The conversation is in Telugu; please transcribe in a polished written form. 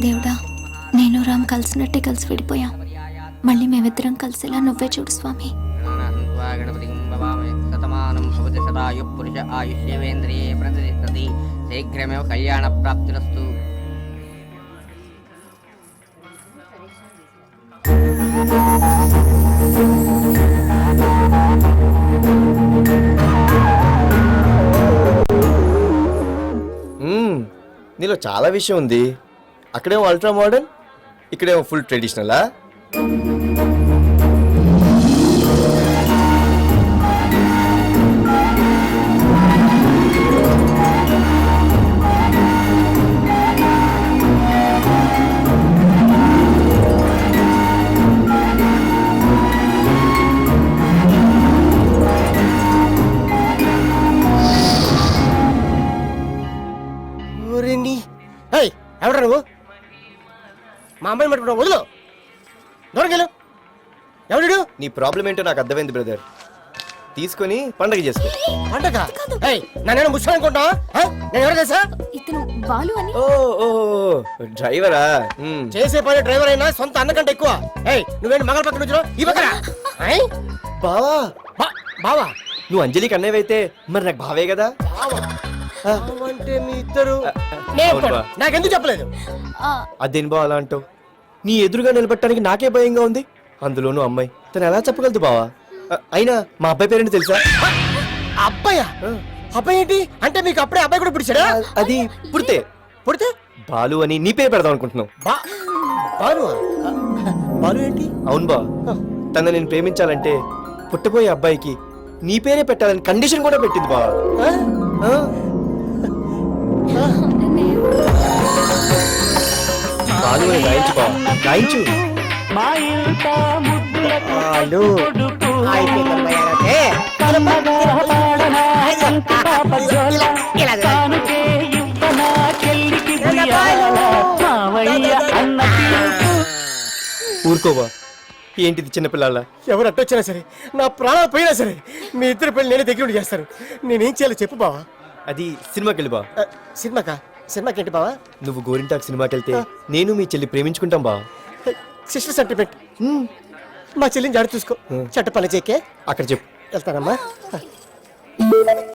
దేవుడా, నేను రామ్ కలిసినట్టే కలిసి విడిపోయాం. మళ్ళీ మేమిద్దరం కలిసేలా నువ్వే చూడు స్వామి. శీఘ్రమేవ కళ్యాణ ప్రాప్తిరస్తు. నీలో చాలా విషయం ఉంది. అక్కడేమో అల్ట్రా మోడర్న్, ఇక్కడేమో ఫుల్ ట్రెడిషనలా? ఎవడ నువ్వు? మా అమ్మాయిని పట్టుకుంటావు, వదులు, దూరంకెళ్ళు. ఎవడు? నీ ప్రాబ్లం ఏంటో నాకు అర్థమైంది బ్రదర్. తీసుకొని పండగ చేసుకో. పండగ? నన్ను ముసలి అనుకుంటా? నేను ఎవరు తెలుసా? ఇతను బాలు అని. ఓ డ్రైవరా? చేసే పని డ్రైవర్ అయినా సొంత అన్నకంటే ఎక్కువ. నువ్వేంటి మగల పక్కన నుంచి ఈ పక్కన? బావా బావా, నువ్వు అంజలికి అన్నయ్య అయితే మరి నాకు బావే కదా. అంటే మీ ఇద్దరు నాకెందుకు చెప్పలేదు? అదేం బావ అలా అంటావు? నీ ఎదురుగా నిలబెట్టడానికి నాకే భయంగా ఉంది, అందులోనూ అమ్మాయి. తను ఎలా చెప్పగలదు బావా? అయినా మా అబ్బాయి పేరేంటి తెలుసా? అబ్బాయా? అబ్బాయి ఏంటి అంటే మీకు అప్పుడే అబ్బాయి కూడా పుడిచాడా? అది పుడితే పుడితే బాలు అని నీ పేరు పెడదాం అనుకుంటున్నావు. బాలు? బాలు ఏంటి? అవును బా, తన నేను ప్రేమించాలంటే పుట్టబోయే అబ్బాయికి నీ పేరే పెట్టాలని కండిషన్ కూడా పెట్టింది బా. బాలు అని రాయించు బా, రాయించు. ఊరుకోవా, ఏంటిది చిన్నపిల్లల? ఎవరు అట్టొచ్చినా సరే, నా ప్రాణాలు పోయినా సరే, మీ ఇద్దరు పెళ్లి నేనే దగ్గర ఉండి చేస్తాను. నేనేం చేయాలో చెప్పు బావా. అది సినిమాకి వెళ్ళి బా. సినిమాకి ఏంటి బావా? నువ్వు గోరింటాకు సినిమాకి వెళ్తే నేను మీ చెల్లి ప్రేమించుకుంటాం బా. Sister sentiment. మా చెల్లిని జాడి చూసుకో. చెట్ట పని చేకే అక్కడ చెప్పు. వెళ్తానమ్మా.